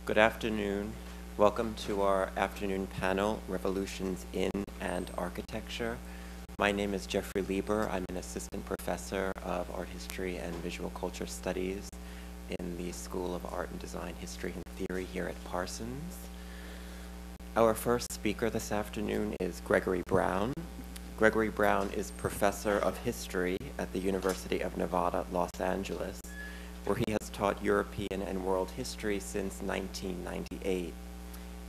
Good afternoon. Welcome to our afternoon panel, Revolutions in and Architecture. My name is Jeffrey Lieber. I'm an assistant professor of art history and visual culture studies in the School of Art and Design History and Theory here at Parsons. Our first speaker this afternoon is Gregory Brown. Gregory Brown is professor of history at the University of Nevada, Los Angeles, where he has taught European and world history since 1998.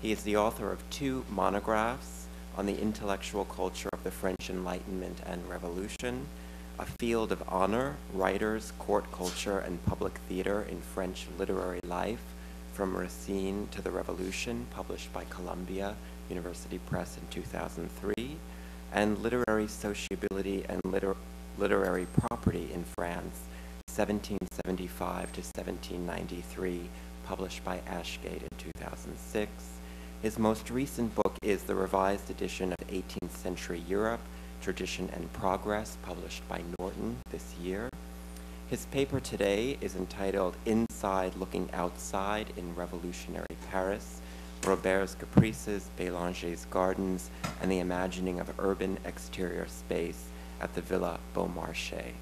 He is the author of 2 monographs on the intellectual culture of the French Enlightenment and Revolution, A Field of Honor, Writers, Court Culture, and Public Theater in French Literary Life, from Racine to the Revolution, published by Columbia University Press in 2003, and Literary Sociability and Literary Property in France, 1775 to 1793, published by Ashgate in 2006. His most recent book is the revised edition of 18th Century Europe, Tradition and Progress, published by Norton this year. His paper today is entitled Inside Looking Outside in Revolutionary Paris, Romberg's Caprices, Bélanger's Gardens, and the Imagining of Urban Exterior Space at the Villa Beaumarchais.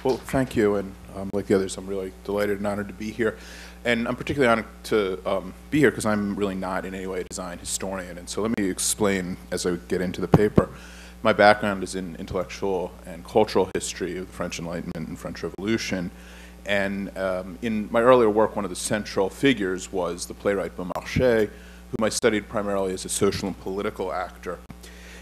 Well, thank you, and like the others, I'm really delighted and honored to be here. And I'm particularly honored to be here because I'm really not in any way a design historian. And so let me explain as I get into the paper. My background is in intellectual and cultural history of the French Enlightenment and French Revolution. And in my earlier work, one of the central figures was the playwright Beaumarchais, whom I studied primarily as a social and political actor.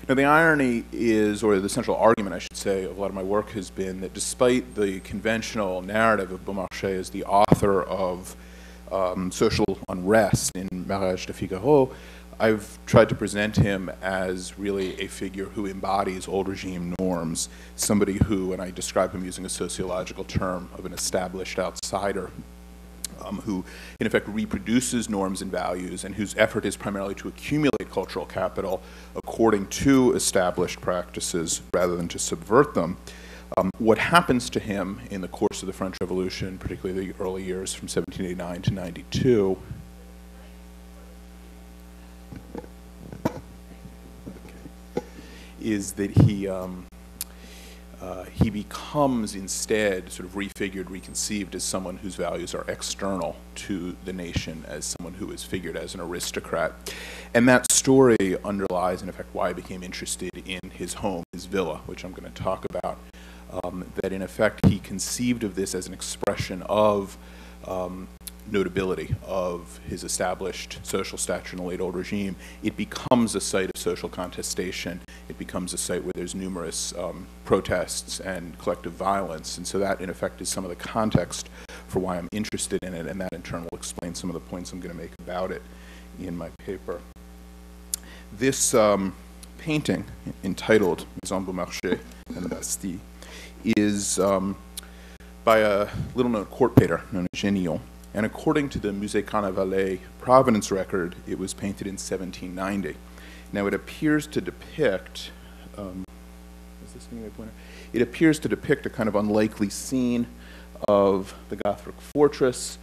Now, the irony is, or the central argument, I should say, of a lot of my work has been that despite the conventional narrative of Beaumarchais as the author of social unrest in Mariage de Figaro, I've tried to present him as really a figure who embodies old regime norms, somebody who, and I describe him using a sociological term of an established outsider, who in effect reproduces norms and values and whose effort is primarily to accumulate cultural capital according to established practices rather than to subvert them. What happens to him in the course of the French Revolution, particularly the early years from 1789 to 92, is that he becomes instead sort of refigured, reconceived as someone whose values are external to the nation, as someone who is figured as an aristocrat. And that story underlies, in effect, why I became interested in his home, his villa, which I'm going to talk about. That in effect he conceived of this as an expression of notability of his established social stature in the late old regime. It becomes a site of social contestation. It becomes a site where there's numerous protests and collective violence. And so that, in effect, is some of the context for why I'm interested in it, and that in turn will explain some of the points I'm going to make about it in my paper. This painting, entitled Maison Beaumarchais and the Bastille, is by a little-known court painter known as Genillon. And according to the Musée Carnavalet Provenance record, it was painted in 1790. Now it appears to depict, is this giving me a pointer? It appears to depict a kind of unlikely scene of the Gothic fortress,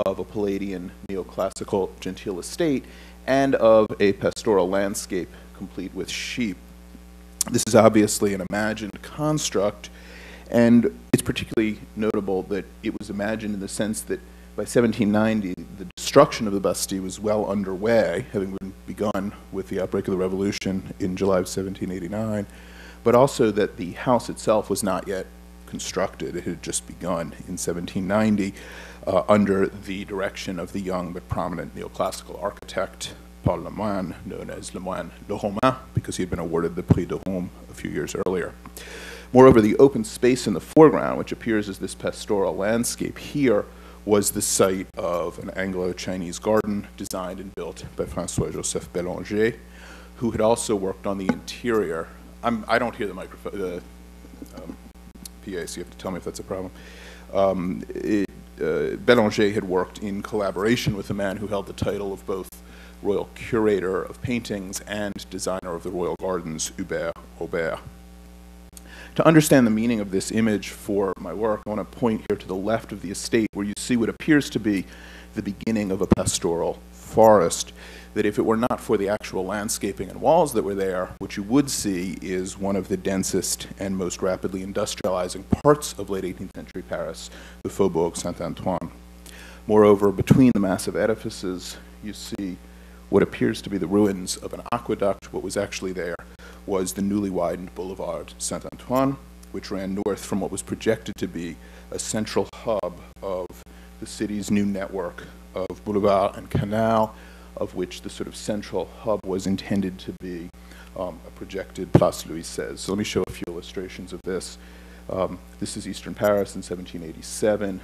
of a Palladian neoclassical genteel estate, and of a pastoral landscape complete with sheep. This is obviously an imagined construct, and it's particularly notable that it was imagined in the sense that by 1790, the destruction of the Bastille was well underway, having been begun with the outbreak of the Revolution in July of 1789, but also that the house itself was not yet constructed. It had just begun in 1790 under the direction of the young but prominent neoclassical architect, Paul Lemoine, known as Lemoine le Romain, because he had been awarded the Prix de Rome a few years earlier. Moreover, the open space in the foreground, which appears as this pastoral landscape here, was the site of an Anglo-Chinese garden designed and built by François-Joseph Bélanger, who had also worked on the interior. I don't hear the microphone, the PA, so you have to tell me if that's a problem. Bélanger had worked in collaboration with a man who held the title of both Royal Curator of Paintings and Designer of the Royal Gardens, Hubert Robert. To understand the meaning of this image for my work, I want to point here to the left of the estate where you see what appears to be the beginning of a pastoral forest, that if it were not for the actual landscaping and walls that were there, what you would see is one of the densest and most rapidly industrializing parts of late 18th century Paris, the Faubourg Saint-Antoine. Moreover, between the massive edifices, you see what appears to be the ruins of an aqueduct. What was actually there was the newly widened Boulevard Saint-Antoine, which ran north from what was projected to be a central hub of the city's new network of boulevard and canal, of which the sort of central hub was intended to be a projected Place Louis XVI. So let me show a few illustrations of this. This is Eastern Paris in 1787.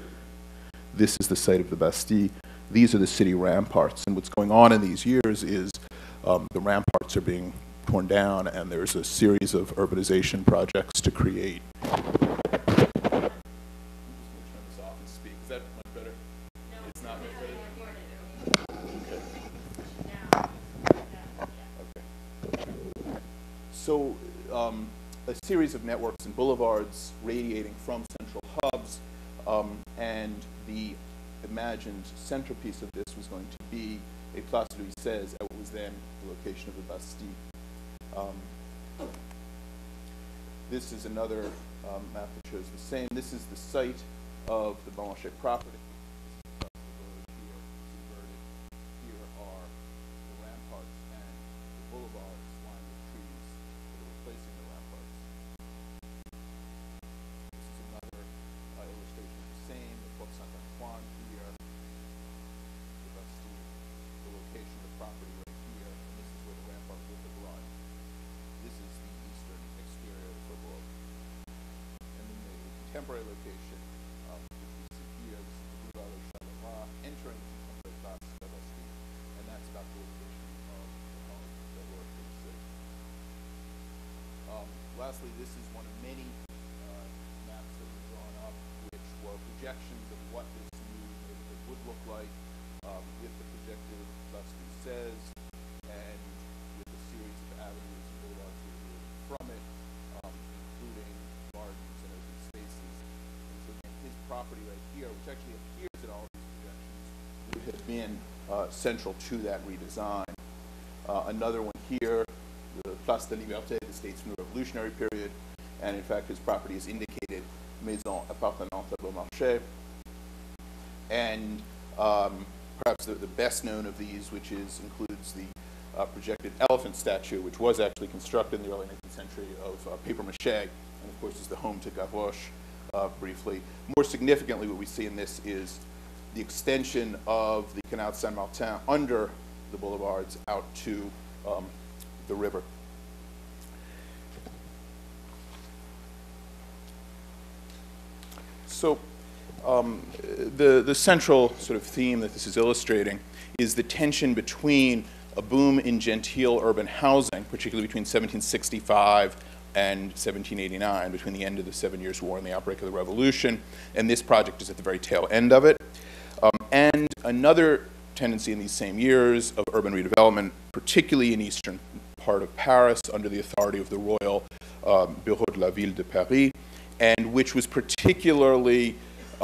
This is the site of the Bastille. These are the city ramparts. And what's going on in these years is the ramparts are being torn down, and there's a series of urbanization projects to create. I'm just going to turn this off and speak. Is that much better? No, it's not much better. Okay. So a series of networks and boulevards radiating from central hubs, and the imagined centerpiece of this was going to be a Place Louis XVI at what was then the location of the Bastille. This is another map that shows the same. This is the site of the Beaumarchais property. Here are the ramparts and the boulevards lined with trees that are replacing the ramparts. This is another illustration of the same, the Porte Saint-Antoine here, the Bastille, the location of the property right here, and this is where the rampart would have run. This is the eastern exterior of the Faubourg. And then the contemporary location, which we see here, this is the Boulevard of Charleroi, entering the contemporary Place de la Bastille, and that's about the location of the home that were in the city. Lastly, this is one of many maps that were drawn up, which were projections of what this new neighborhood would look like with the projected Place Louis XVI, and with a series of avenues and boulevards radiating from it, including gardens and open spaces. And so again, his property right here, which actually appears in all of these projections, would have been central to that redesign. Another one here, the Place de Liberté, the state's from the Revolutionary period, and in fact his property is indicated Maison appartenant à Beaumarchais. And perhaps the best known of these, which includes the projected elephant statue, which was actually constructed in the early 19th century of paper mache, and of course is the home to Gavroche briefly. More significantly, what we see in this is the extension of the Canal de Saint-Martin under the boulevards out to the river. So the central sort of theme that this is illustrating is the tension between a boom in genteel urban housing, particularly between 1765 and 1789, between the end of the 7 Years' War and the outbreak of the Revolution, and this project is at the very tail end of it. And another tendency in these same years of urban redevelopment, particularly in eastern part of Paris under the authority of the Royal Bureau de la Ville de Paris, and which was particularly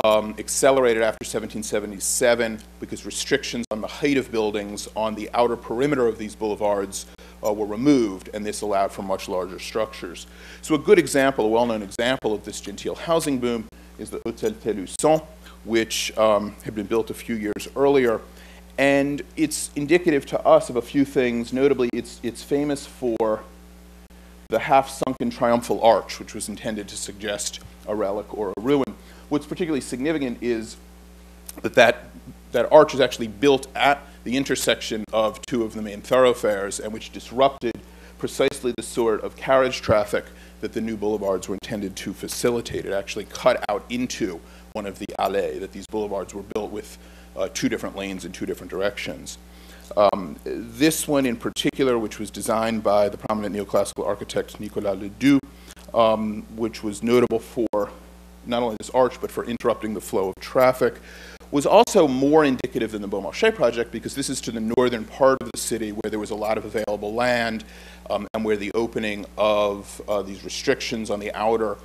accelerated after 1777 because restrictions on the height of buildings on the outer perimeter of these boulevards were removed, and this allowed for much larger structures. So a good example, a well-known example of this genteel housing boom is the Hôtel Télusson, which had been built a few years earlier. And it's indicative to us of a few things. Notably, it's famous for the half-sunken triumphal arch, which was intended to suggest a relic or a ruin. What's particularly significant is that arch is actually built at the intersection of two of the main thoroughfares, and which disrupted precisely the sort of carriage traffic that the new boulevards were intended to facilitate. It actually cut out into one of the allées, that these boulevards were built with two different lanes in two different directions. This one in particular, which was designed by the prominent neoclassical architect Nicolas Ledoux, which was notable for not only this arch, but for interrupting the flow of traffic, was also more indicative than the Beaumarchais project because this is to the northern part of the city where there was a lot of available land and where the opening of these restrictions on the outer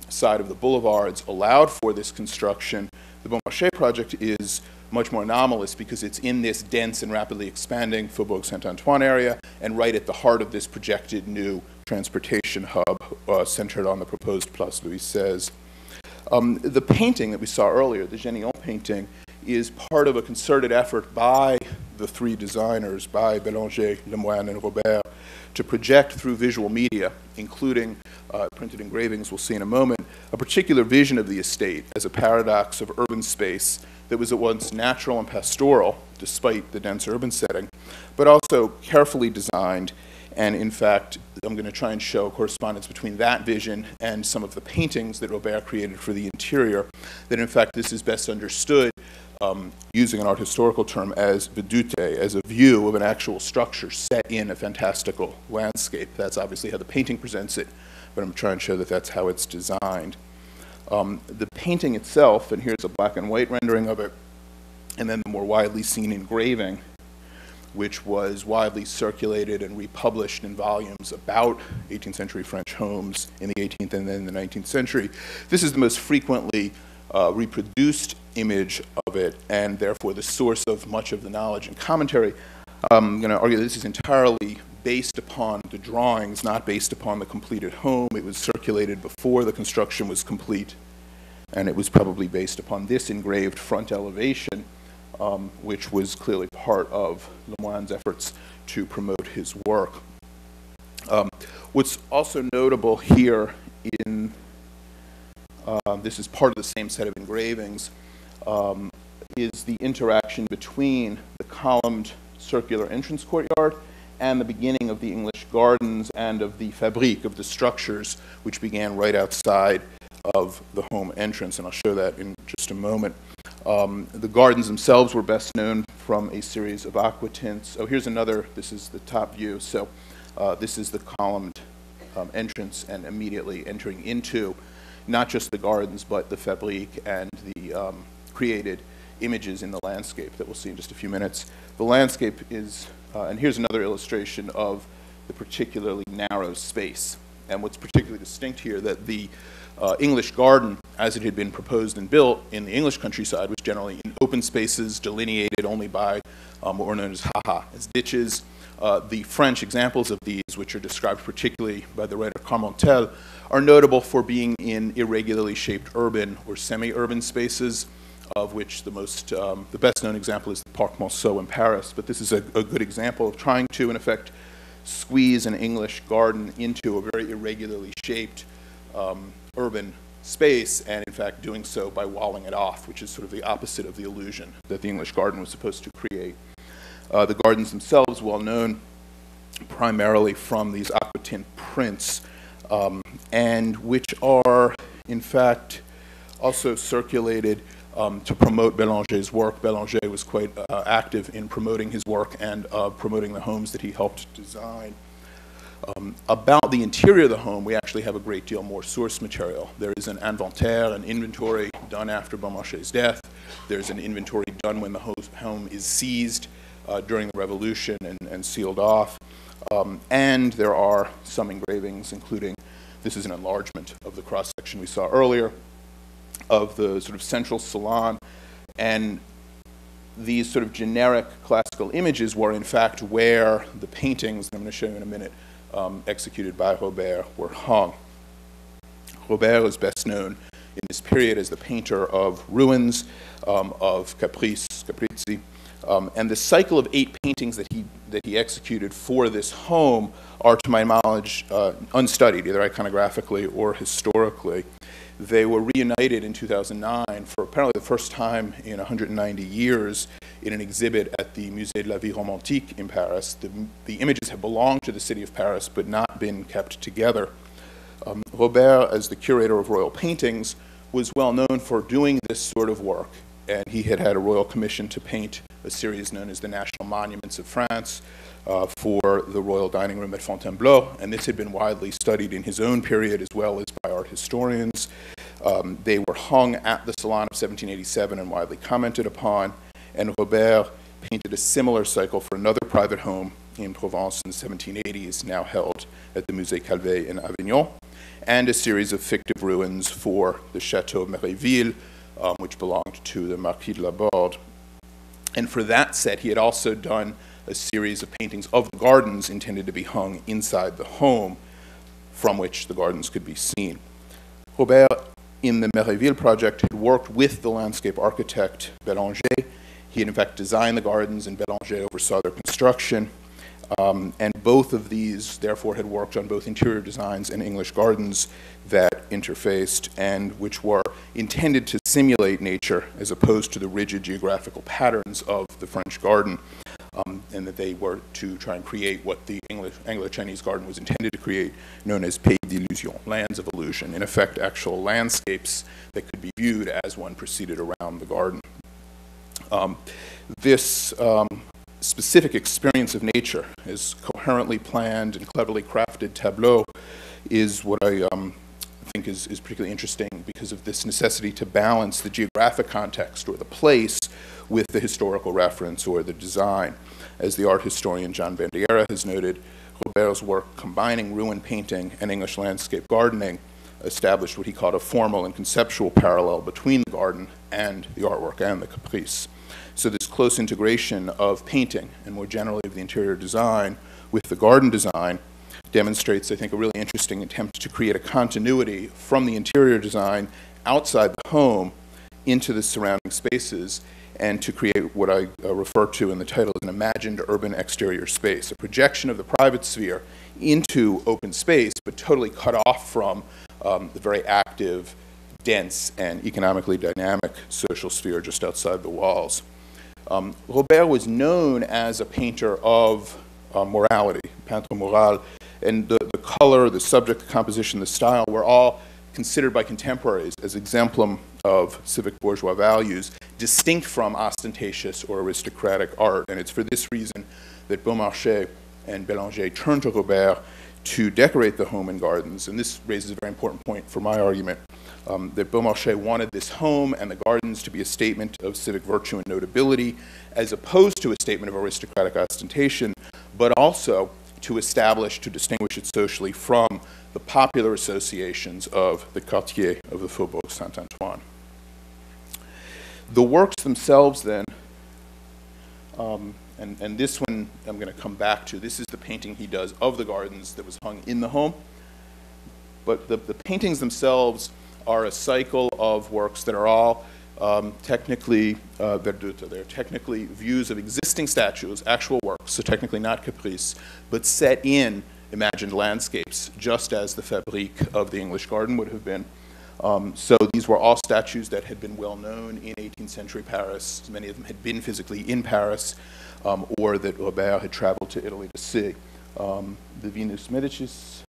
side of the boulevards allowed for this construction. The Beaumarchais project is much more anomalous because it's in this dense and rapidly expanding Faubourg Saint-Antoine area and right at the heart of this projected new transportation hub centered on the proposed Place Louis XVI. The painting that we saw earlier, the Genillon painting, is part of a concerted effort by the three designers, by Bélanger, Lemoine, and Romberg, to project through visual media, including printed engravings we'll see in a moment, a particular vision of the estate as a paradox of urban space that was at once natural and pastoral, despite the dense urban setting, but also carefully designed. And in fact, I'm going to try and show a correspondence between that vision and some of the paintings that Robert created for the interior, that in fact this is best understood using an art historical term as vedute, as a view of an actual structure set in a fantastical landscape. That's obviously how the painting presents it, but I'm trying to show that that's how it's designed. The painting itself, and here's a black and white rendering of it, and then the more widely seen engraving, which was widely circulated and republished in volumes about 18th century French homes in the 18th and then the 19th century. This is the most frequently reproduced image of it, and therefore the source of much of the knowledge and commentary. I'm going to argue that this is entirely based upon the drawings, not based upon the completed home. It was circulated before the construction was complete, and it was probably based upon this engraved front elevation, which was clearly part of Lemoine's efforts to promote his work. What's also notable here in, this is part of the same set of engravings, is the interaction between the columned circular entrance courtyard and the beginning of the English gardens and of the fabrique, of the structures, which began right outside of the home entrance, and I'll show that in just a moment. The gardens themselves were best known from a series of aquatints. Oh, here's another, this is the top view. So this is the columned entrance and immediately entering into not just the gardens, but the fabrique and the created images in the landscape that we'll see in just a few minutes. The landscape is, and here's another illustration of the particularly narrow space. And what's particularly distinct here, that the English garden, as it had been proposed and built in the English countryside, was generally in open spaces delineated only by what were known as as ditches. The French examples of these, which are described particularly by the writer Carmontel, are notable for being in irregularly shaped urban or semi-urban spaces, of which the best known example is the Parc Monceau in Paris. But this is a good example of trying to, in effect, squeeze an English garden into a very irregularly shaped urban space, and in fact doing so by walling it off, which is sort of the opposite of the illusion that the English garden was supposed to create. The gardens themselves, well known primarily from these aquatint prints, and which are in fact also circulated to promote Bélanger's work. Bélanger was quite active in promoting his work and promoting the homes that he helped design. About the interior of the home, we actually have a great deal more source material. There is an inventaire, an inventory done after Beaumarchais' death. There's an inventory done when the home is seized during the Revolution and sealed off. And there are some engravings, including, this is an enlargement of the cross-section we saw earlier, of the sort of central salon. And these sort of generic classical images were in fact where the paintings, that I'm going to show you in a minute, executed by Robert, were hung. Robert is best known in this period as the painter of ruins, of Caprices, and the cycle of 8 paintings that he executed for this home are, to my knowledge, unstudied, either iconographically or historically. They were reunited in 2009 for apparently the first time in 190 years in an exhibit at the Musée de la Vie Romantique in Paris. The images have belonged to the city of Paris but not been kept together. Robert, as the curator of royal paintings, was well known for doing this sort of work, and he had had a royal commission to paint a series known as the National Monuments of France for the royal dining room at Fontainebleau, and this had been widely studied in his own period as well as by art historians. They were hung at the Salon of 1787 and widely commented upon, and Romberg painted a similar cycle for another private home in Provence in the 1780s, now held at the Musée Calvet in Avignon, and a series of fictive ruins for the Château of Méréville, which belonged to the Marquis de Laborde. And for that set, he had also done a series of paintings of the gardens intended to be hung inside the home from which the gardens could be seen. Romberg, in the Méréville project, had worked with the landscape architect Bélanger. He had in fact designed the gardens, and Bélanger oversaw their construction. And both of these, therefore, had worked on both interior designs and English gardens that interfaced and which were intended to simulate nature as opposed to the rigid geographical patterns of the French garden, and that they were to try and create what the Anglo-Chinese garden was intended to create, known as pays d'illusion, lands of illusion, in effect actual landscapes that could be viewed as one proceeded around the garden. This specific experience of nature, as coherently planned and cleverly crafted tableau, is what I think is particularly interesting because of this necessity to balance the geographic context or the place with the historical reference or the design. As the art historian John Bandiera has noted, Romberg's work combining ruin painting and English landscape gardening established what he called a formal and conceptual parallel between the garden and the artwork and the Caprices. So this close integration of painting and more generally of the interior design with the garden design demonstrates, I think, a really interesting attempt to create a continuity from the interior design outside the home into the surrounding spaces and to create what I refer to in the title as an imagined urban exterior space, a projection of the private sphere into open space, but totally cut off from the very active, dense, and economically dynamic social sphere just outside the walls. Romberg was known as a painter of morality, peintre moral, and the color, the subject, the composition, the style were all considered by contemporaries as exemplum of civic bourgeois values, distinct from ostentatious or aristocratic art. And it's for this reason that Beaumarchais and Bélanger turned to Romberg to decorate the home and gardens. And this raises a very important point for my argument, that Beaumarchais wanted this home and the gardens to be a statement of civic virtue and notability, as opposed to a statement of aristocratic ostentation, but also to establish, to distinguish it socially from the popular associations of the quartier of the Faubourg Saint-Antoine. The works themselves then, and this one I'm going to come back to, this is the painting he does of the gardens that was hung in the home, but the paintings themselves are a cycle of works that are all technically, they're technically views of existing statues, actual works, so technically not Caprices, but set in imagined landscapes, just as the Fabrique of the English garden would have been. So these were all statues that had been well known in 18th century Paris. Many of them had been physically in Paris, or that Robert had traveled to Italy to see. The Venus Medicis,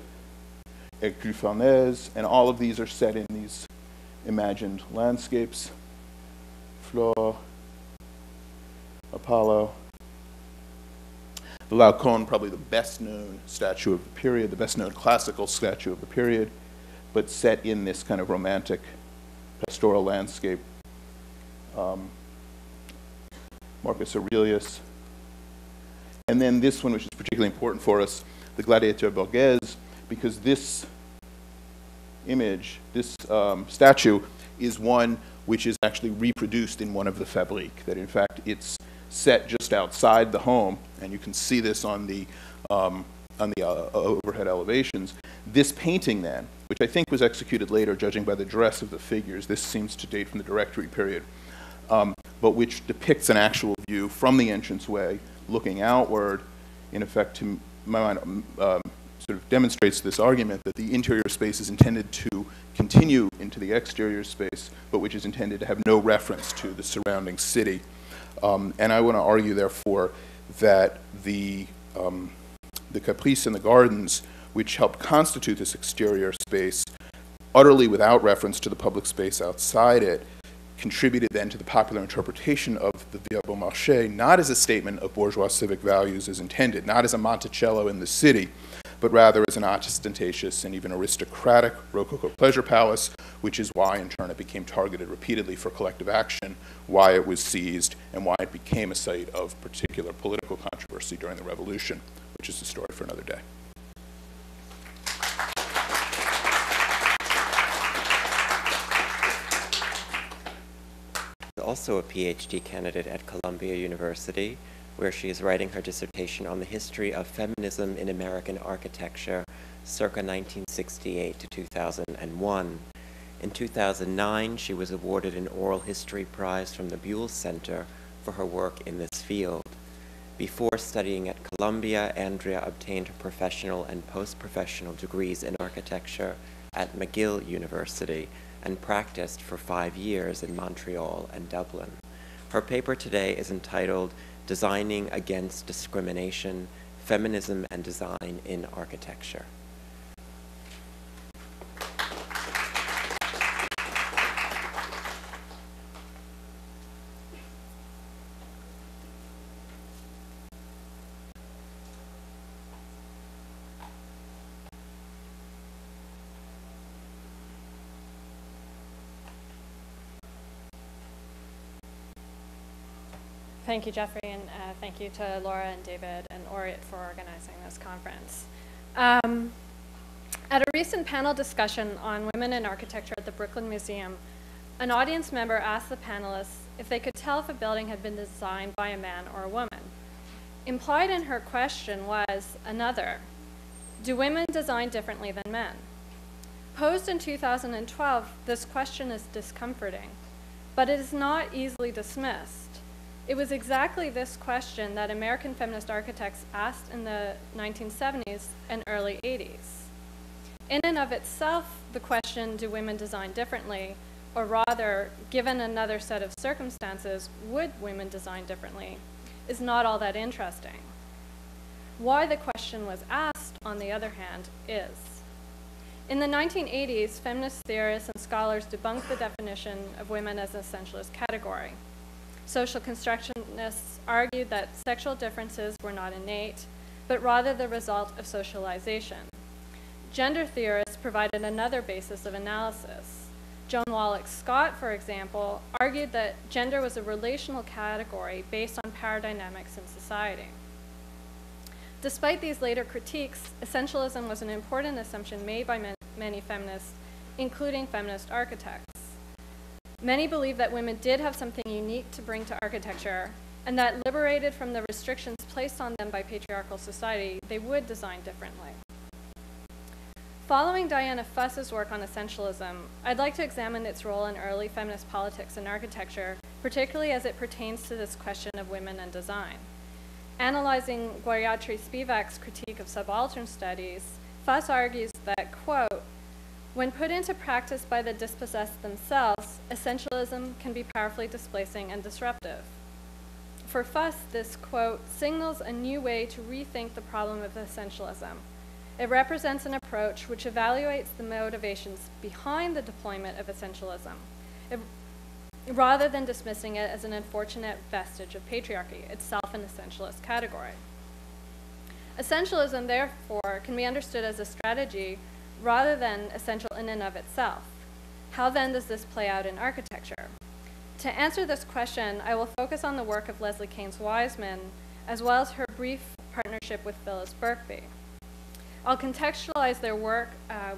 Hercule Farnèse, and all of these are set in these imagined landscapes. Flore, Apollo. The Laocoon, probably the best known statue of the period, the best known classical statue of the period, but set in this kind of romantic pastoral landscape. Marcus Aurelius. And then this one, which is particularly important for us, the Gladiator Borghese, because this image, this statue, is one which is actually reproduced in one of the Fabriques, that in fact it's set just outside the home, and you can see this on the overhead elevations. This painting then, which I think was executed later, judging by the dress of the figures, this seems to date from the Directory period, but which depicts an actual view from the entranceway, looking outward, in effect, to my mind, sort of demonstrates this argument that the interior space is intended to continue into the exterior space, but which is intended to have no reference to the surrounding city. And I want to argue, therefore, that the Caprices and the gardens, which helped constitute this exterior space, utterly without reference to the public space outside it, contributed then to the popular interpretation of the Via Beaumarchais, not as a statement of bourgeois civic values as intended, not as a Monticello in the city, but rather as an ostentatious and even aristocratic Rococo pleasure palace, which is why in turn it became targeted repeatedly for collective action, why it was seized, and why it became a site of particular political controversy during the Revolution, which is a story for another day. Also a PhD candidate at Columbia University, where she is writing her dissertation on the history of feminism in American architecture circa 1968 to 2001. In 2009, she was awarded an oral history prize from the Buell Center for her work in this field. Before studying at Columbia, Andrea obtained her professional and post-professional degrees in architecture at McGill University and practiced for 5 years in Montreal and Dublin. Her paper today is entitled Designing Against Discrimination, Feminism and Design in Architecture. Thank you, Jeffrey, and thank you to Laura and David and Oriet for organizing this conference. At a recent panel discussion on women in architecture at the Brooklyn Museum, an audience member asked the panelists if they could tell if a building had been designed by a man or a woman. Implied in her question was another: do women design differently than men? Posed in 2012, this question is discomforting, but it is not easily dismissed. It was exactly this question that American feminist architects asked in the 1970s and early 80s. In and of itself, the question, do women design differently, or rather, given another set of circumstances, would women design differently, is not all that interesting. Why the question was asked, on the other hand, is. In the 1980s, feminist theorists and scholars debunked the definition of women as an essentialist category. Social constructionists argued that sexual differences were not innate, but rather the result of socialization. Gender theorists provided another basis of analysis. Joan Wallach Scott, for example, argued that gender was a relational category based on power dynamics in society. Despite these later critiques, essentialism was an important assumption made by many feminists, including feminist architects. Many believe that women did have something unique to bring to architecture, and that liberated from the restrictions placed on them by patriarchal society, they would design differently. Following Diana Fuss's work on essentialism, I'd like to examine its role in early feminist politics and architecture, particularly as it pertains to this question of women and design. Analyzing Gayatri Spivak's critique of subaltern studies, Fuss argues that, quote, when put into practice by the dispossessed themselves, essentialism can be powerfully displacing and disruptive. For Fuss, this, quote, signals a new way to rethink the problem of essentialism. It represents an approach which evaluates the motivations behind the deployment of essentialism, rather than dismissing it as an unfortunate vestige of patriarchy, itself an essentialist category. Essentialism, therefore, can be understood as a strategy rather than essential in and of itself. How then does this play out in architecture? To answer this question, I will focus on the work of Leslie Keynes Wiseman, as well as her brief partnership with Phyllis Berkby. I'll contextualize their work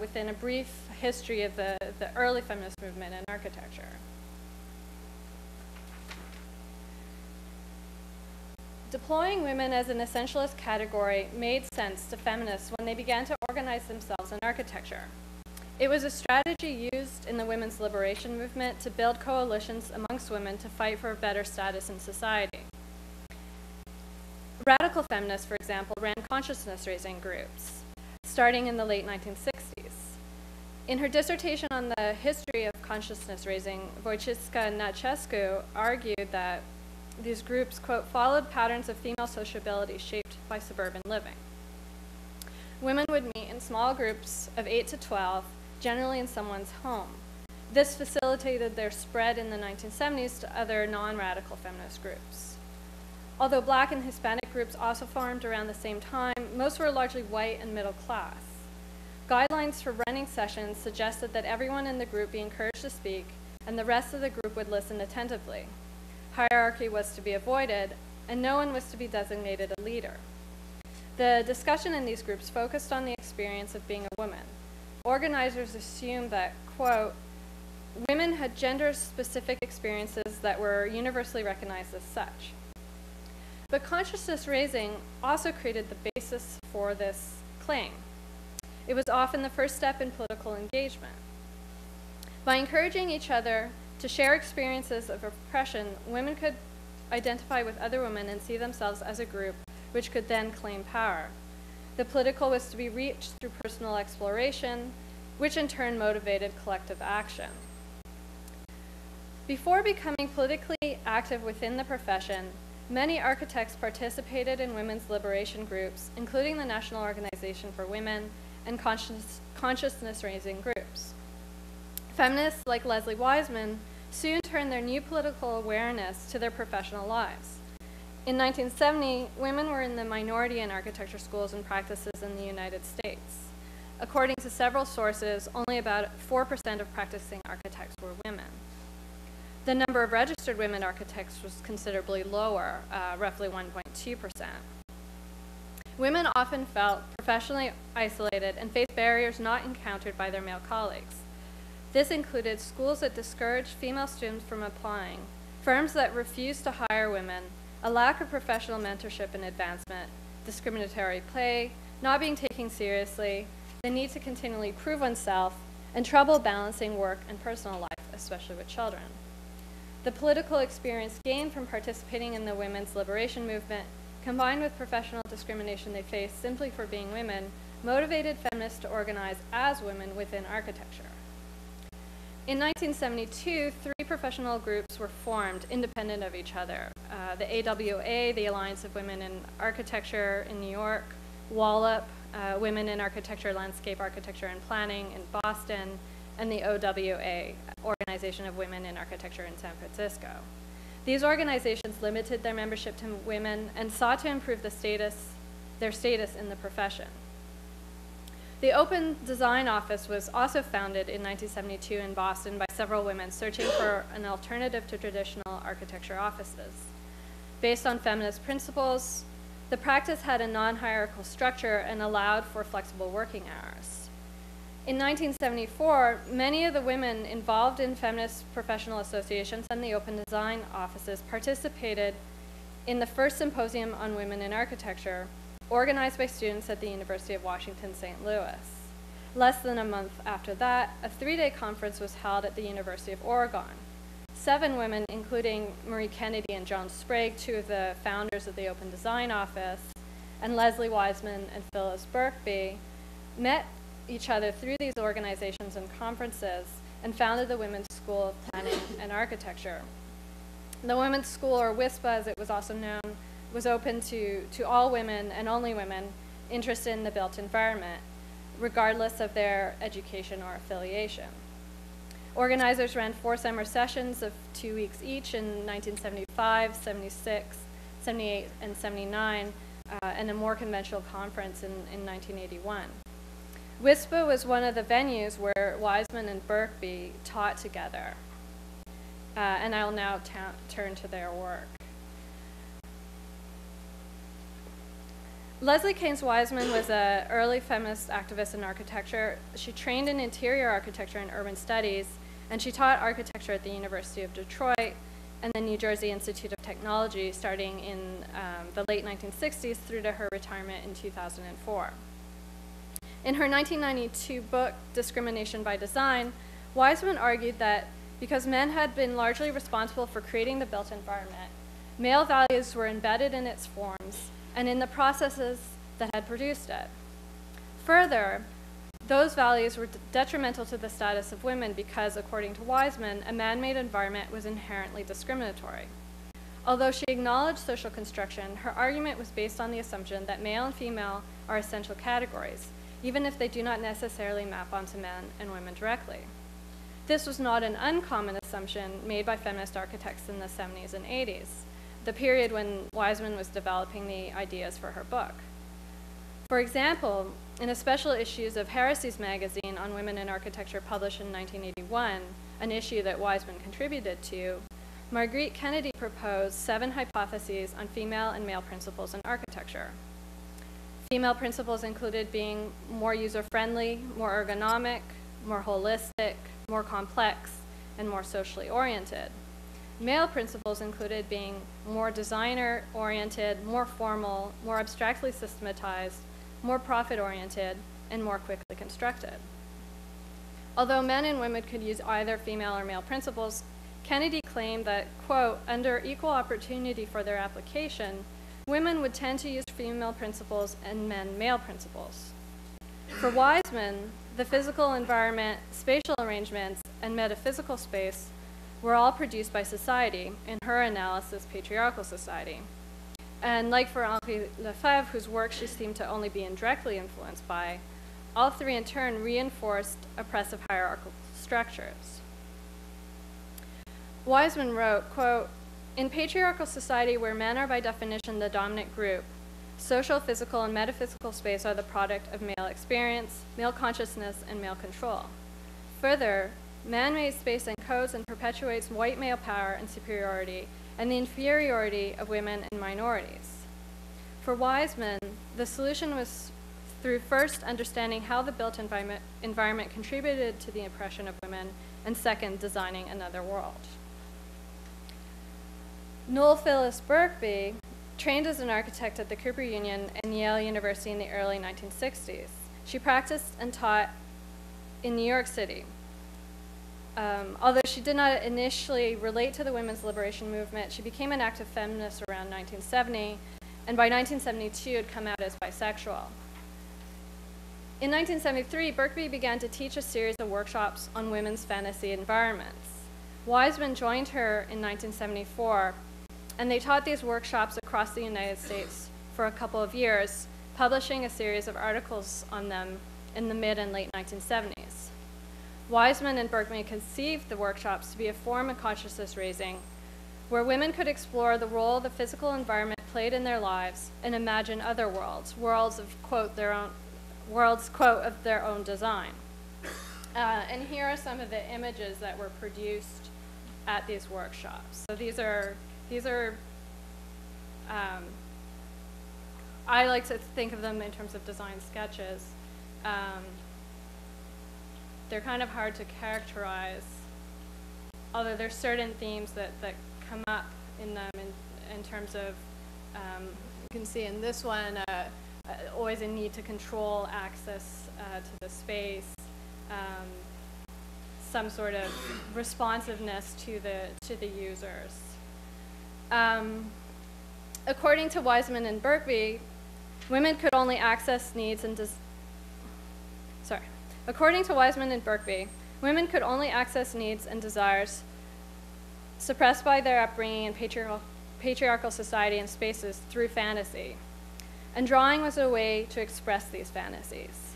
within a brief history of the early feminist movement in architecture. Deploying women as an essentialist category made sense to feminists when they began to organize themselves in architecture. It was a strategy used in the women's liberation movement to build coalitions amongst women to fight for a better status in society. Radical feminists, for example, ran consciousness-raising groups, starting in the late 1960s. In her dissertation on the history of consciousness-raising, Wojciechowska Nacescu argued that these groups, quote, followed patterns of female sociability shaped by suburban living. Women would meet in small groups of 8 to 12, generally in someone's home. This facilitated their spread in the 1970s to other non-radical feminist groups. Although Black and Hispanic groups also formed around the same time. Most were largely white and middle class. Guidelines for running sessions suggested that everyone in the group be encouraged to speak, and the rest of the group would listen attentively. Hierarchy was to be avoided, and no one was to be designated a leader. The discussion in these groups focused on the experience of being a woman. Organizers assumed that, quote, women had gender-specific experiences that were universally recognized as such. But consciousness raising also created the basis for this claim. It was often the first step in political engagement. By encouraging each other to share experiences of oppression, women could identify with other women and see themselves as a group, which could then claim power. The political was to be reached through personal exploration, which in turn motivated collective action. Before becoming politically active within the profession, many architects participated in women's liberation groups, including the National Organization for Women and consciousness-raising groups. Feminists like Leslie Wiseman soon turned their new political awareness to their professional lives. In 1970, women were in the minority in architecture schools and practices in the United States. According to several sources, only about 4% of practicing architects were women. The number of registered women architects was considerably lower, roughly 1.2%. Women often felt professionally isolated and faced barriers not encountered by their male colleagues. This included schools that discouraged female students from applying, firms that refused to hire women, a lack of professional mentorship and advancement, discriminatory pay, not being taken seriously, the need to continually prove oneself, and trouble balancing work and personal life, especially with children. The political experience gained from participating in the women's liberation movement, combined with professional discrimination they faced simply for being women, motivated feminists to organize as women within architecture. In 1972, 3 professional groups were formed independent of each other. The AWA, the Alliance of Women in Architecture in New York, Wallop, Women in Architecture, Landscape Architecture and Planning in Boston, and the OWA, Organization of Women in Architecture in San Francisco. These organizations limited their membership to women and sought to improve their status in the profession. The Open Design Office was also founded in 1972 in Boston by several women searching for an alternative to traditional architecture offices. Based on feminist principles, the practice had a non-hierarchical structure and allowed for flexible working hours. In 1974, many of the women involved in feminist professional associations and the Open Design Offices participated in the first symposium on women in architecture, organized by students at the University of Washington, St. Louis. Less than a month after that, a 3-day conference was held at the University of Oregon. 7 women, including Marie Kennedy and Joan Sprague, 2 of the founders of the Open Design Office, and Leslie Wiseman and Phyllis Birkby, met each other through these organizations and conferences and founded the Women's School of Planning and Architecture. The Women's School, or WISPA as it was also known, was open to all women and only women interested in the built environment, regardless of their education or affiliation. Organizers ran 4 summer sessions of 2 weeks each in 1975, 76, 78, and 79, and a more conventional conference in 1981. WISPA was one of the venues where Wiseman and Birkby taught together, and I'll now turn to their work. Leslie Keynes Wiseman was an early feminist activist in architecture. She trained in interior architecture and urban studies, and she taught architecture at the University of Detroit and the New Jersey Institute of Technology starting in the late 1960s through to her retirement in 2004. In her 1992 book, Discrimination by Design, Wiseman argued that because men had been largely responsible for creating the built environment, male values were embedded in its forms and in the processes that had produced it. Further, those values were detrimental to the status of women because, according to Wiseman, a man-made environment was inherently discriminatory. Although she acknowledged social construction, her argument was based on the assumption that male and female are essential categories, even if they do not necessarily map onto men and women directly. This was not an uncommon assumption made by feminist architects in the 70s and 80s. the period when Wiseman was developing the ideas for her book. For example, in a special issues of Heresies magazine on women in architecture published in 1981, an issue that Wiseman contributed to, Marguerite Kennedy proposed 7 hypotheses on female and male principles in architecture. Female principles included being more user-friendly, more ergonomic, more holistic, more complex, and more socially oriented. Male principles included being more designer-oriented, more formal, more abstractly systematized, more profit-oriented, and more quickly constructed. Although men and women could use either female or male principles, Kennedy claimed that, quote, under equal opportunity for their application, women would tend to use female principles and men male principles. For Wiseman, the physical environment, spatial arrangements, and metaphysical space were all produced by society, in her analysis, patriarchal society. And like for Henri Lefebvre, whose work she seemed to only be indirectly influenced by, all three in turn reinforced oppressive hierarchical structures. Wiseman wrote, quote, in patriarchal society where men are by definition the dominant group, social, physical, and metaphysical space are the product of male experience, male consciousness, and male control. Further, man-made space encodes and perpetuates white male power and superiority, and the inferiority of women and minorities. For Wiseman, the solution was through first understanding how the built environment contributed to the oppression of women, and second, designing another world. Noel Phyllis Birkby trained as an architect at the Cooper Union and Yale University in the early 1960s. She practiced and taught in New York City. Although she did not initially relate to the women's liberation movement, she became an active feminist around 1970, and by 1972 had come out as bisexual. In 1973, Birkby began to teach a series of workshops on women's fantasy environments. Wiseman joined her in 1974, and they taught these workshops across the United States for a couple of years, publishing a series of articles on them in the mid and late 1970s. Wiseman and Birkby conceived the workshops to be a form of consciousness raising, where women could explore the role the physical environment played in their lives and imagine other worlds, worlds of, quote, their own design. And here are some of the images that were produced at these workshops. So these are I like to think of them in terms of design sketches. They're kind of hard to characterize, although there's certain themes that come up in them in terms of, you can see in this one, always a need to control access to the space, some sort of responsiveness to the users. According to Wiseman and Birkby, women could only access needs and According to Wiseman and Birkby, women could only access needs and desires suppressed by their upbringing in patriarchal society and spaces through fantasy. And drawing was a way to express these fantasies.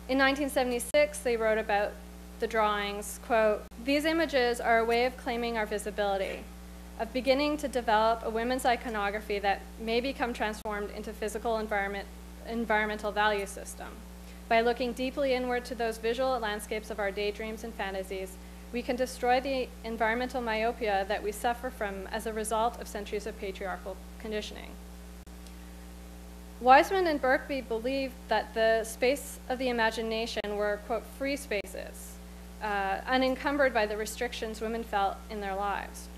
In 1976, they wrote about the drawings, quote, these images are a way of claiming our visibility, of beginning to develop a women's iconography that may become transformed into physical environmental value system. By looking deeply inward to those visual landscapes of our daydreams and fantasies, we can destroy the environmental myopia that we suffer from as a result of centuries of patriarchal conditioning. Wiseman and Birkby believed that the space of the imagination were, quote, free spaces, unencumbered by the restrictions women felt in their lives.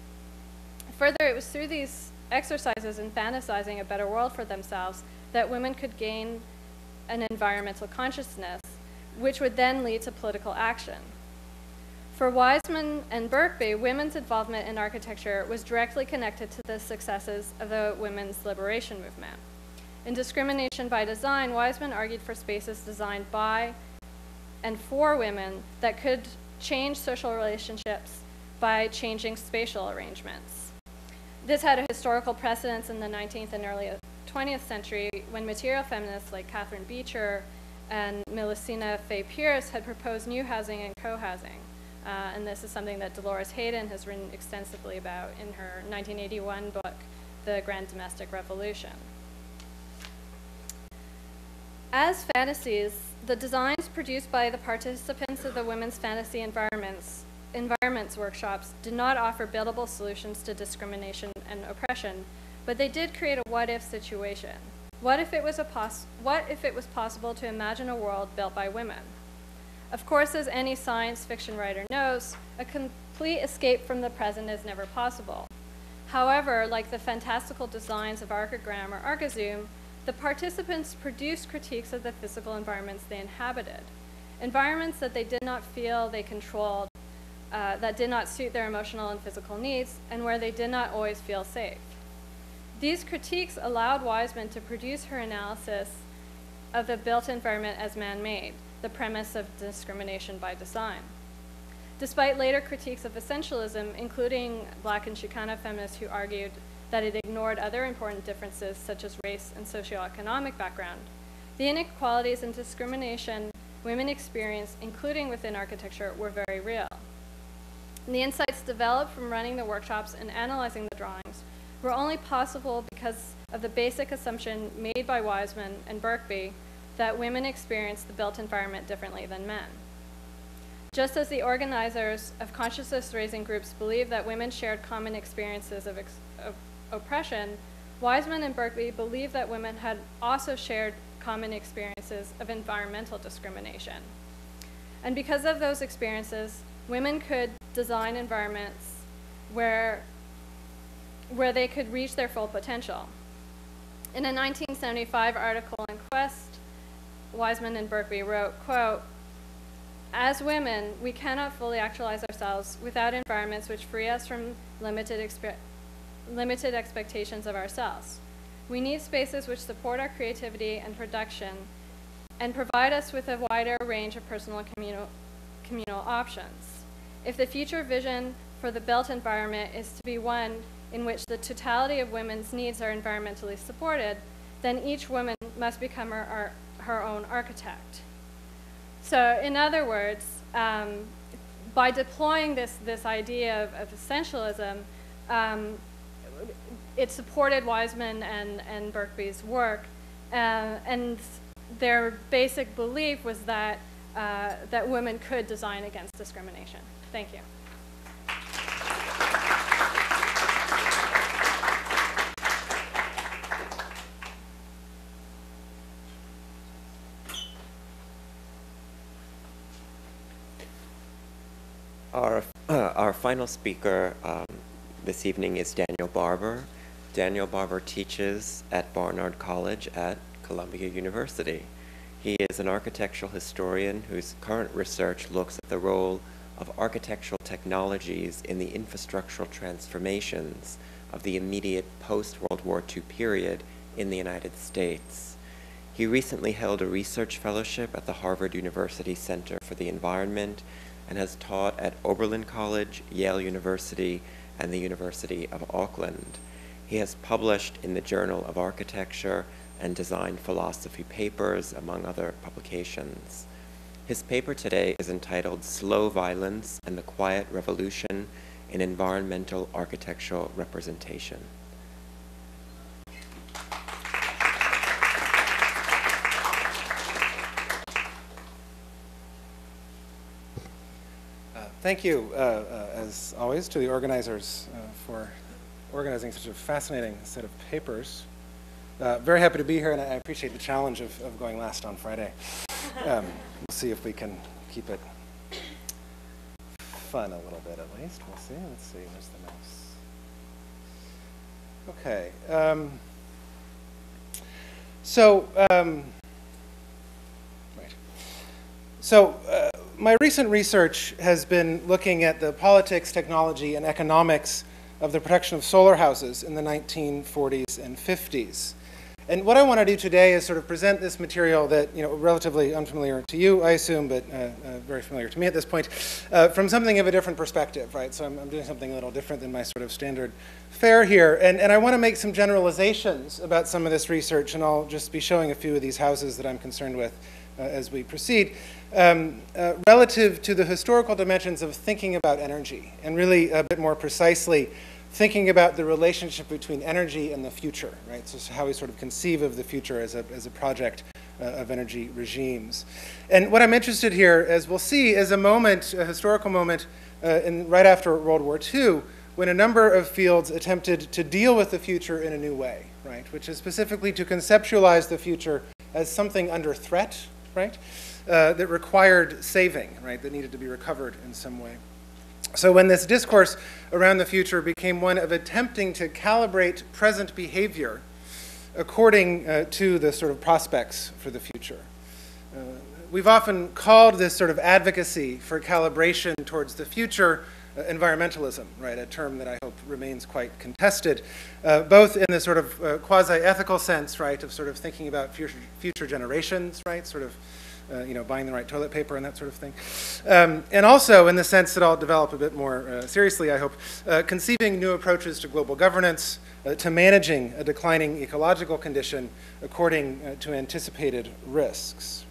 Further, it was through these exercises in fantasizing a better world for themselves that women could gain an environmental consciousness, which would then lead to political action. For Wiseman and Birkby, women's involvement in architecture was directly connected to the successes of the women's liberation movement. In Discrimination by Design, Wiseman argued for spaces designed by and for women that could change social relationships by changing spatial arrangements. This had a historical precedence in the 19th and early 20th century when material feminists like Catherine Beecher and Melusina Fay Pierce had proposed new housing and co-housing. And this is something that Dolores Hayden has written extensively about in her 1981 book, the Grand Domestic Revolution. As fantasies, the designs produced by the participants of the Women's Fantasy Environments workshops did not offer buildable solutions to discrimination and oppression, but they did create a what-if situation. What if it was possible to imagine a world built by women? Of course, as any science fiction writer knows, a complete escape from the present is never possible. However, like the fantastical designs of Archigram or Archizoom, the participants produced critiques of the physical environments they inhabited, environments that they did not feel they controlled, that did not suit their emotional and physical needs, and where they did not always feel safe. These critiques allowed Wiseman to produce her analysis of the built environment as man-made, the premise of discrimination by design. Despite later critiques of essentialism, including Black and Chicana feminists who argued that it ignored other important differences such as race and socioeconomic background, the inequalities and discrimination women experienced, including within architecture, were very real. And the insights developed from running the workshops and analyzing the drawings were only possible because of the basic assumption made by Wiseman and Birkby that women experience the built environment differently than men. Just as the organizers of consciousness-raising groups believed that women shared common experiences of oppression, Wiseman and Birkby believed that women had also shared common experiences of environmental discrimination. And because of those experiences, women could design environments where they could reach their full potential. In a 1975 article in Quest, Wiseman and Birkby wrote, quote, "As women, we cannot fully actualize ourselves without environments which free us from limited expectations of ourselves. We need spaces which support our creativity and production and provide us with a wider range of personal and communal options. If the future vision for the built environment is to be one in which the totality of women's needs are environmentally supported, then each woman must become her own architect." So in other words, by deploying this idea of essentialism, it supported Wiseman and Birkby's work, and their basic belief was that, that women could design against discrimination. Thank you. Our final speaker this evening is Daniel Barber. Daniel Barber teaches at Barnard College at Columbia University. He is an architectural historian whose current research looks at the role of architectural technologies in the infrastructural transformations of the immediate post-World War II period in the United States. He recently held a research fellowship at the Harvard University Center for the Environment and has taught at Oberlin College, Yale University, and the University of Auckland. He has published in the Journal of Architecture and Design Philosophy papers, among other publications. His paper today is entitled "Slow Violence and the Quiet Revolution in Environmental Architectural Representation." Thank you, as always, to the organizers for organizing such a fascinating set of papers. Very happy to be here, and I appreciate the challenge of going last on Friday. We'll see if we can keep it fun a little bit, at least. We'll see. Let's see. Where's the mouse? Okay. Right. So, my recent research has been looking at the politics, technology, and economics of the production of solar houses in the 1940s and 50s. And what I want to do today is sort of present this material that, relatively unfamiliar to you, I assume, but very familiar to me at this point, from something of a different perspective, right? So I'm doing something a little different than my sort of standard fare here. And I want to make some generalizations about some of this research, and I'll just be showing a few of these houses that I'm concerned with as we proceed, relative to the historical dimensions of thinking about energy, and really a bit more precisely thinking about the relationship between energy and the future, right? So how we sort of conceive of the future as a project of energy regimes. And what I'm interested here, as we'll see, is a moment, a historical moment right after World War II, when a number of fields attempted to deal with the future in a new way, right? Which is specifically to conceptualize the future as something under threat, right? That required saving, right? That needed to be recovered in some way. So when this discourse around the future became one of attempting to calibrate present behavior according to the sort of prospects for the future. We've often called this sort of advocacy for calibration towards the future environmentalism, right? A term that I hope remains quite contested, both in the sort of quasi-ethical sense, right, of sort of thinking about future generations, right, sort of buying the right toilet paper and that sort of thing. And also in the sense that I'll develop a bit more seriously, I hope, conceiving new approaches to global governance, to managing a declining ecological condition according to anticipated risks.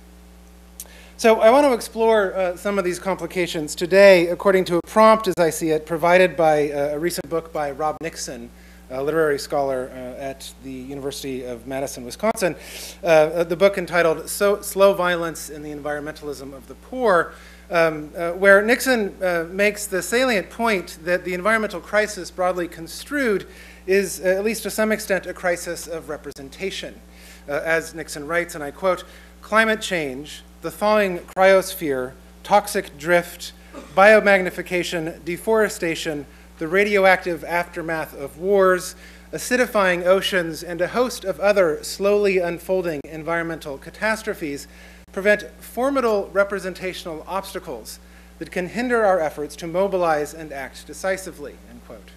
So I want to explore some of these complications today according to a prompt, as I see it, provided by a recent book by Rob Nixon, a literary scholar at the University of Madison, Wisconsin, the book entitled Slow Violence in the Environmentalism of the Poor, where Nixon makes the salient point that the environmental crisis, broadly construed, is, at least to some extent, a crisis of representation. As Nixon writes, and I quote, "Climate change, the thawing cryosphere, toxic drift, biomagnification, deforestation, the radioactive aftermath of wars, acidifying oceans, and a host of other slowly unfolding environmental catastrophes prevent formidable representational obstacles that can hinder our efforts to mobilize and act decisively," end quote.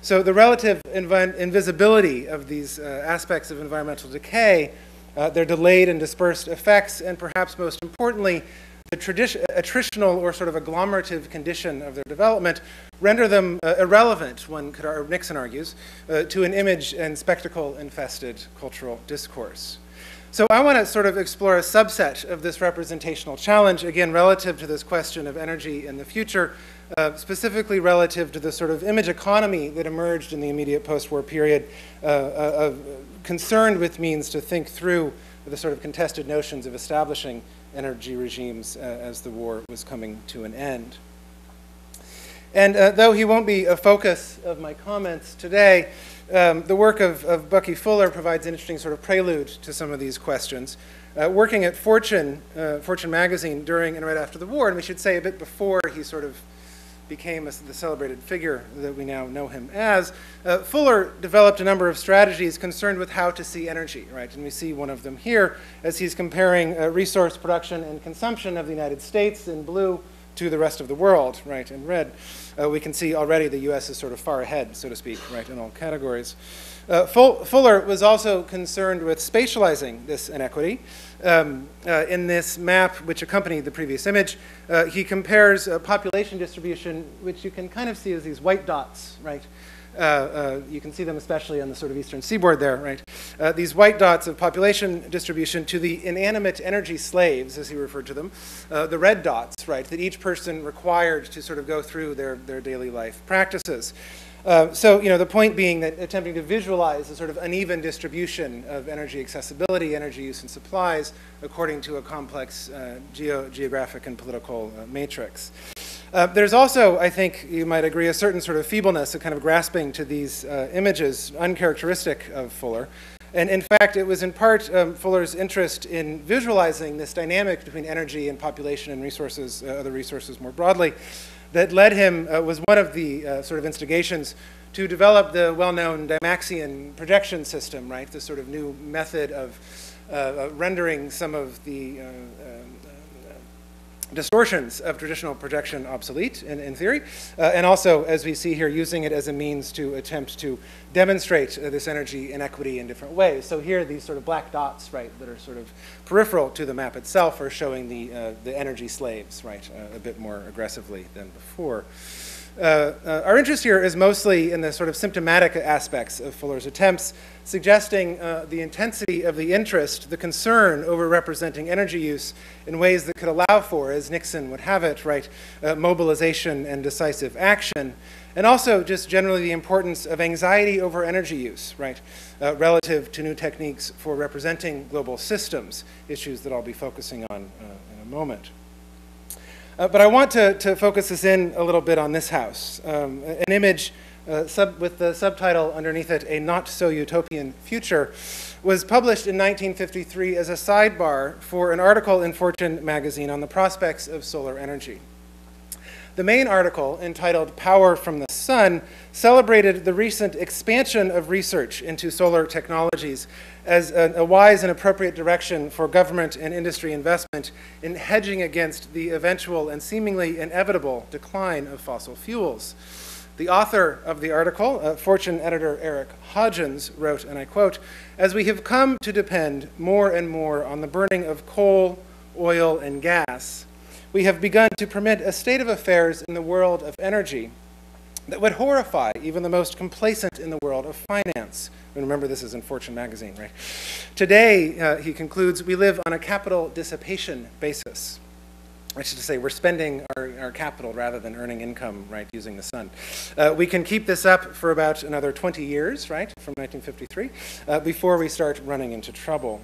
So the relative invisibility of these aspects of environmental decay, their delayed and dispersed effects, and perhaps most importantly, the attritional or sort of agglomerative condition of their development render them irrelevant, Nixon argues, to an image and spectacle-infested cultural discourse. So I want to sort of explore a subset of this representational challenge, again, relative to this question of energy in the future, specifically relative to the sort of image economy that emerged in the immediate post-war period, concerned with means to think through the sort of contested notions of establishing energy regimes as the war was coming to an end. And though he won't be a focus of my comments today, the work of Bucky Fuller provides an interesting sort of prelude to some of these questions. Working at Fortune magazine during and right after the war, and we should say a bit before he sort of became the celebrated figure that we now know him as, Fuller developed a number of strategies concerned with how to see energy, right? And we see one of them here as he's comparing resource production and consumption of the United States in blue to the rest of the world, right, in red. We can see already the US is sort of far ahead, so to speak, right, in all categories. Fuller was also concerned with spatializing this inequity. In this map, which accompanied the previous image, he compares population distribution, which you can kind of see as these white dots, right? You can see them especially on the sort of eastern seaboard there, right? These white dots of population distribution to the inanimate energy slaves, as he referred to them, the red dots, right, that each person required to sort of go through their daily life practices. So, the point being that attempting to visualize the sort of uneven distribution of energy accessibility, energy use, and supplies according to a complex geographic and political matrix. There's also, I think you might agree, a certain sort of feebleness, a kind of grasping to these images uncharacteristic of Fuller. And in fact, it was in part Fuller's interest in visualizing this dynamic between energy and population and resources, other resources more broadly, that led him, was one of the sort of instigations to develop the well-known Dymaxion projection system, right? This sort of new method of rendering some of the distortions of traditional projection obsolete in theory, and also, as we see here, using it as a means to attempt to demonstrate this energy inequity in different ways. So here, these sort of black dots, right, that are sort of peripheral to the map itself are showing the energy slaves, right, a bit more aggressively than before. Our interest here is mostly in the sort of symptomatic aspects of Fuller's attempts, suggesting the intensity of the interest, the concern over representing energy use in ways that could allow for, as Nixon would have it, right, mobilization and decisive action, and also just generally the importance of anxiety over energy use, right, relative to new techniques for representing global systems, issues that I'll be focusing on in a moment. But I want to focus this in a little bit on this house, an image with the subtitle underneath it, A Not So Utopian Future, was published in 1953 as a sidebar for an article in Fortune magazine on the prospects of solar energy. The main article, entitled Power from the Sun, celebrated the recent expansion of research into solar technologies as a wise and appropriate direction for government and industry investment in hedging against the eventual and seemingly inevitable decline of fossil fuels. The author of the article, Fortune editor Eric Hodgins, wrote, and I quote, "As we have come to depend more and more on the burning of coal, oil, and gas, we have begun to permit a state of affairs in the world of energy that would horrify even the most complacent in the world of finance." And remember, this is in Fortune magazine, right? Today, he concludes, we live on a capital dissipation basis. Which is to say, we're spending our capital rather than earning income, right, using the sun. We can keep this up for about another 20 years, right, from 1953, before we start running into trouble.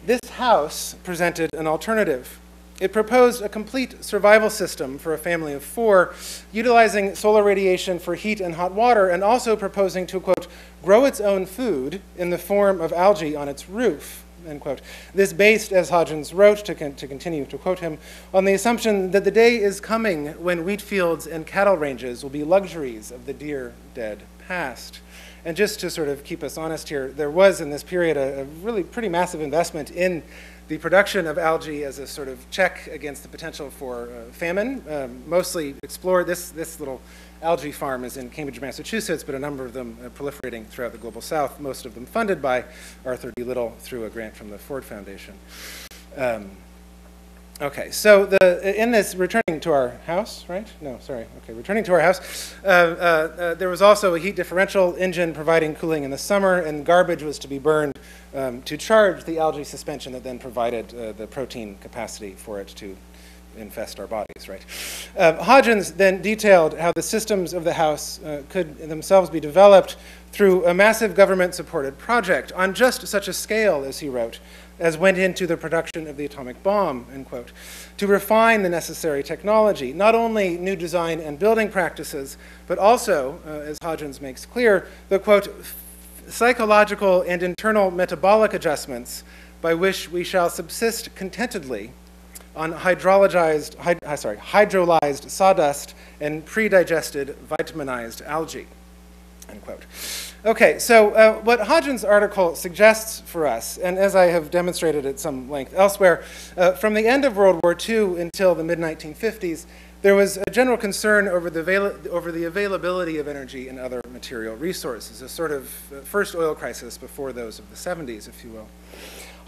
This house presented an alternative. It proposed a complete survival system for a family of 4, utilizing solar radiation for heat and hot water, and also proposing to, quote, grow its own food in the form of algae on its roof, end quote. This based, as Hodgins wrote, to continue to quote him, on the assumption that the day is coming when wheat fields and cattle ranges will be luxuries of the dear dead past. And just to sort of keep us honest here, there was in this period a really pretty massive investment in the production of algae as a sort of check against the potential for famine. Mostly explored, this little algae farm is in Cambridge, Massachusetts, but a number of them proliferating throughout the global south, most of them funded by Arthur D. Little through a grant from the Ford Foundation. Okay, so in this, returning to our house, right? No, sorry, okay, returning to our house, there was also a heat differential engine providing cooling in the summer, and garbage was to be burned to charge the algae suspension that then provided the protein capacity for it to infest our bodies, right? Hodgins then detailed how the systems of the house could themselves be developed through a massive government-supported project on just such a scale, as he wrote, as went into the production of the atomic bomb, end quote, to refine the necessary technology, not only new design and building practices, but also, as Hodgins makes clear, the, quote, psychological and internal metabolic adjustments by which we shall subsist contentedly on hydrolyzed sawdust and pre-digested vitaminized algae, end quote. Okay, so what Hodgins' article suggests for us, and as I have demonstrated at some length elsewhere, from the end of World War II until the mid-1950s, there was a general concern over the availability of energy and other material resources, a sort of first oil crisis before those of the 70s, if you will.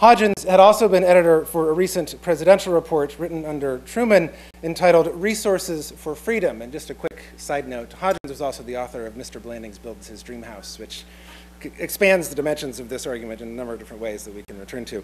Hodgins had also been editor for a recent presidential report written under Truman entitled Resources for Freedom. And just a quick side note, Hodgins was also the author of Mr. Blanding's Builds His Dream House, which expands the dimensions of this argument in a number of different ways that we can return to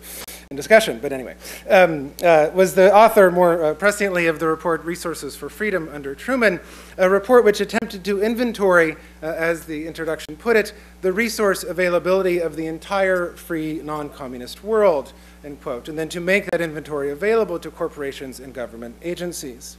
in discussion. But anyway, was the author more presciently of the report Resources for Freedom under Truman, a report which attempted to inventory, as the introduction put it, the resource availability of the entire free non-communist world, end quote, and then to make that inventory available to corporations and government agencies.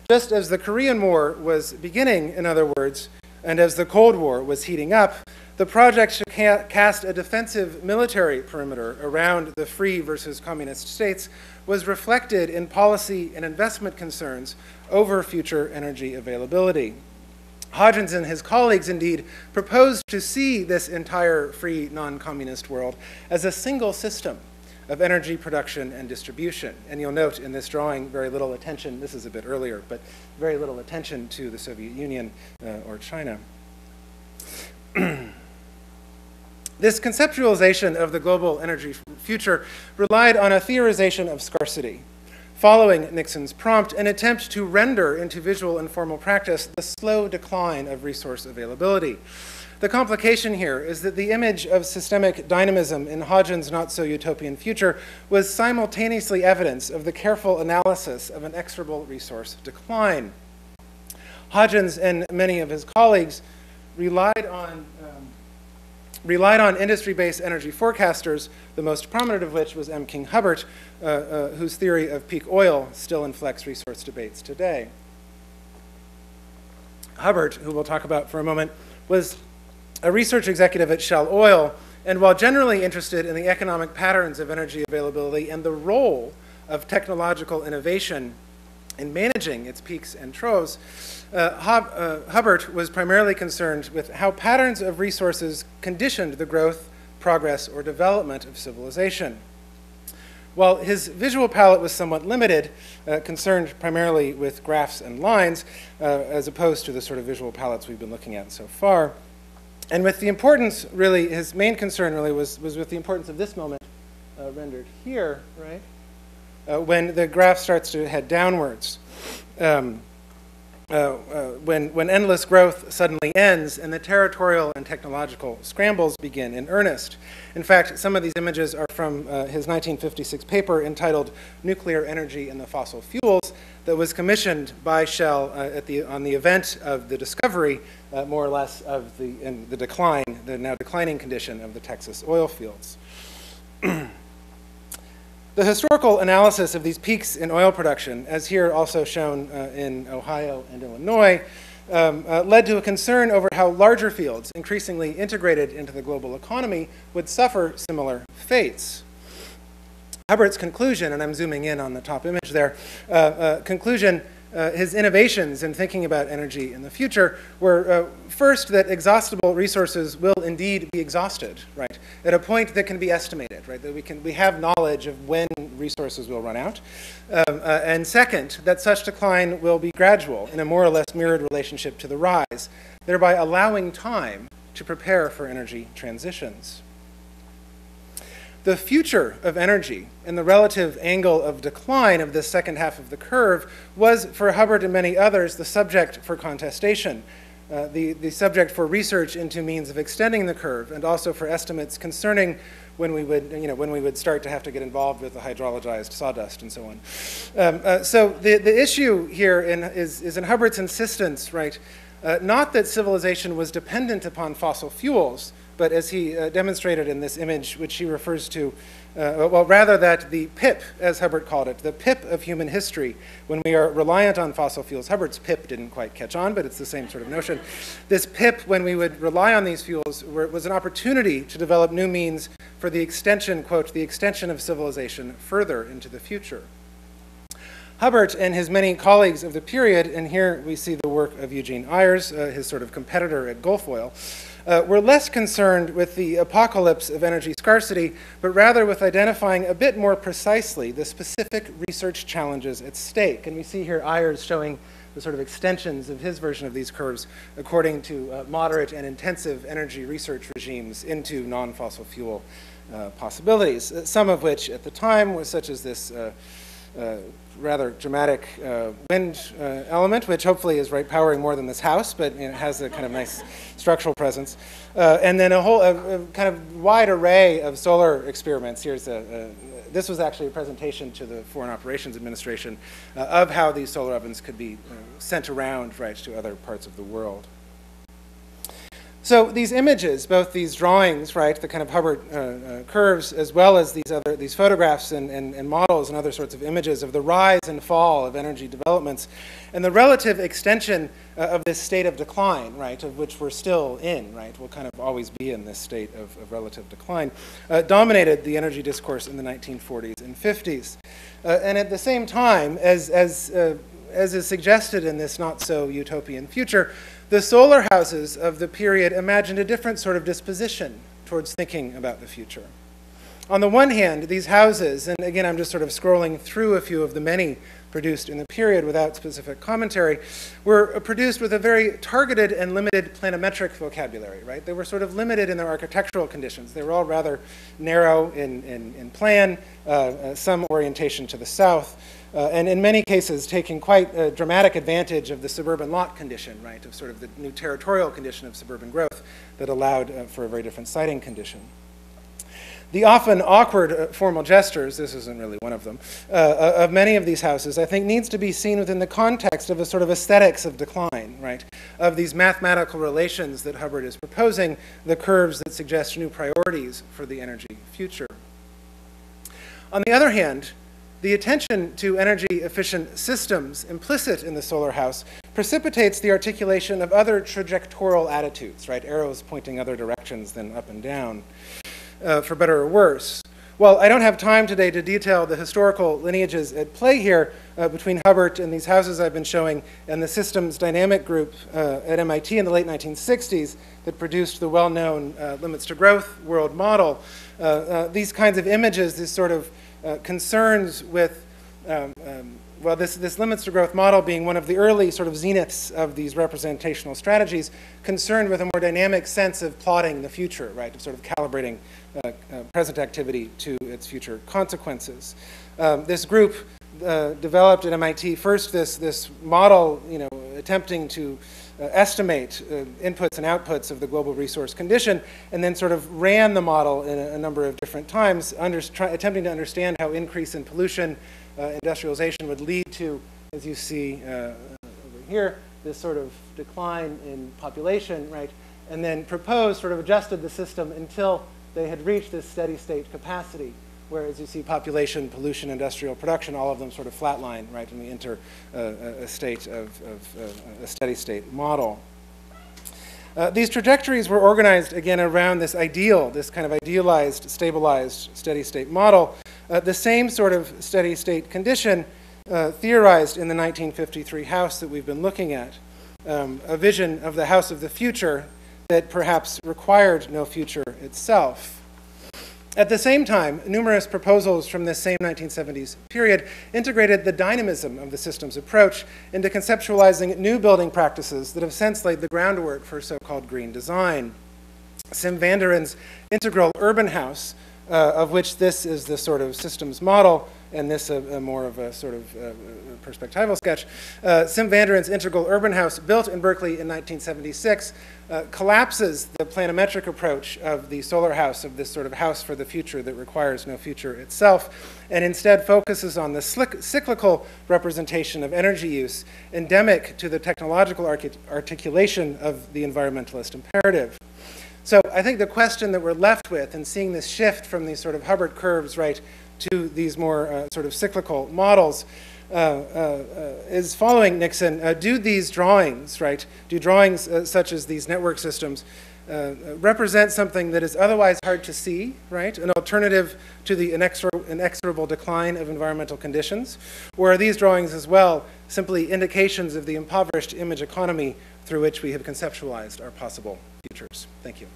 Just as the Korean War was beginning, in other words, and as the Cold War was heating up, the project should cast a defensive military perimeter around the free versus communist states was reflected in policy and investment concerns over future energy availability. Hodgins and his colleagues, indeed, proposed to see this entire free non-communist world as a single system of energy production and distribution. And you'll note in this drawing very little attention, this is a bit earlier, but very little attention to the Soviet Union or China. This conceptualization of the global energy future relied on a theorization of scarcity, following Nixon's prompt, an attempt to render into visual and formal practice the slow decline of resource availability. The complication here is that the image of systemic dynamism in Hodgins' not-so-utopian future was simultaneously evidence of the careful analysis of an exorable resource decline. Hodgins and many of his colleagues relied on industry-based energy forecasters, the most prominent of which was M. King Hubbert, whose theory of peak oil still inflects resource debates today. Hubbert, who we'll talk about for a moment, was a research executive at Shell Oil, and while generally interested in the economic patterns of energy availability and the role of technological innovation in managing its peaks and troughs, Hubbert was primarily concerned with how patterns of resources conditioned the growth, progress, or development of civilization. While his visual palette was somewhat limited, concerned primarily with graphs and lines, as opposed to the sort of visual palettes we've been looking at so far. And with the importance, really, his main concern really was with the importance of this moment rendered here, right? When the graph starts to head downwards. When endless growth suddenly ends and the territorial and technological scrambles begin in earnest. In fact, some of these images are from his 1956 paper entitled Nuclear Energy and the Fossil Fuels that was commissioned by Shell on the event of the discovery, more or less, of the now declining condition of the Texas oil fields. The historical analysis of these peaks in oil production, as here also shown in Ohio and Illinois, led to a concern over how larger fields, increasingly integrated into the global economy, would suffer similar fates. Hubbert's conclusion, and I'm zooming in on the top image there, his innovations in thinking about energy in the future were first that exhaustible resources will indeed be exhausted, right, at a point that can be estimated, right, that we have knowledge of when resources will run out, and second, that such decline will be gradual in a more or less mirrored relationship to the rise, thereby allowing time to prepare for energy transitions. The future of energy and the relative angle of decline of this second half of the curve was, for Hubbert and many others, the subject for contestation, the subject for research into means of extending the curve, and also for estimates concerning when we would start to have to get involved with the hydrologized sawdust and so on. So the issue here is in Hubbert's insistence, right, not that civilization was dependent upon fossil fuels, but as he demonstrated in this image, which he refers to, well, rather that the pip, as Hubbert called it, the pip of human history, when we are reliant on fossil fuels. Hubbert's pip didn't quite catch on, but it's the same sort of notion. This pip, when we would rely on these fuels, was an opportunity to develop new means for the extension, quote, the extension of civilization further into the future. Hubbert and his many colleagues of the period, and here we see the work of Eugene Ayers, his sort of competitor at Gulf Oil, were less concerned with the apocalypse of energy scarcity, but rather with identifying a bit more precisely the specific research challenges at stake. And we see here Ayers showing the sort of extensions of his version of these curves according to moderate and intensive energy research regimes into non-fossil fuel possibilities, some of which at the time was such as this rather dramatic wind element, which hopefully is powering more than this house, but it has a kind of nice structural presence. And then a whole kind of wide array of solar experiments. Here's this was actually a presentation to the Foreign Operations Administration of how these solar ovens could be sent around, right, to other parts of the world. So these images, both these drawings, right, the kind of Hubbert curves, as well as these photographs and models and other sorts of images of the rise and fall of energy developments, and the relative extension of this state of decline, right, of which we're still in, right, we'll kind of always be in this state of relative decline, dominated the energy discourse in the 1940s and 50s. And at the same time, as is suggested in this not so utopian future, the solar houses of the period imagined a different sort of disposition towards thinking about the future. On the one hand, these houses, and again I'm just sort of scrolling through a few of the many produced in the period without specific commentary, were produced with a very targeted and limited planimetric vocabulary, right? They were sort of limited in their architectural conditions. They were all rather narrow in plan, some orientation to the south, and in many cases taking quite a dramatic advantage of the suburban lot condition, right, of sort of the new territorial condition of suburban growth that allowed for a very different siting condition. The often awkward formal gestures, this isn't really one of them, of many of these houses, I think needs to be seen within the context of a sort of aesthetics of decline, right? Of these mathematical relations that Hubbard is proposing, the curves that suggest new priorities for the energy future. On the other hand, the attention to energy-efficient systems implicit in the solar house precipitates the articulation of other trajectorial attitudes, right? Arrows pointing other directions than up and down, for better or worse. Well, I don't have time today to detail the historical lineages at play here between Hubbard and these houses I've been showing and the systems dynamic group at MIT in the late 1960s that produced the well-known limits to growth world model. These kinds of images, this sort of concerns with, well, this limits to growth model being one of the early sort of zeniths of these representational strategies, concerned with a more dynamic sense of plotting the future, right, of sort of calibrating present activity to its future consequences. This group developed at MIT first this model, attempting to estimate inputs and outputs of the global resource condition, and then sort of ran the model in a number of different times, attempting to understand how increase in pollution, industrialization would lead to, as you see over here, this sort of decline in population, right? And then proposed, sort of adjusted the system until they had reached this steady state capacity, where, as you see, population, pollution, industrial production, all of them sort of flatline, right, and we enter a state of a steady state model. These trajectories were organized, again, around this ideal, this kind of idealized, stabilized, steady state model. The same sort of steady state condition theorized in the 1953 house that we've been looking at, a vision of the house of the future that perhaps required no future itself. At the same time, numerous proposals from this same 1970s period integrated the dynamism of the systems approach into conceptualizing new building practices that have since laid the groundwork for so-called green design. Sim van der Rohe's integral urban house, of which this is the sort of systems model, and this more of a sort of perspectival sketch. Sim van der Rohe's integral urban house, built in Berkeley in 1976, collapses the planimetric approach of the solar house, of this sort of house for the future that requires no future itself, and instead focuses on the cyclical representation of energy use, endemic to the technological articulation of the environmentalist imperative. So I think the question that we're left with in seeing this shift from these sort of Hubbard curves, right, to these more sort of cyclical models is following Nixon. Do these drawings, right, do drawings such as these network systems represent something that is otherwise hard to see, right, an alternative to the inexorable decline of environmental conditions? Or are these drawings as well simply indications of the impoverished image economy through which we have conceptualized our possible futures? Thank you.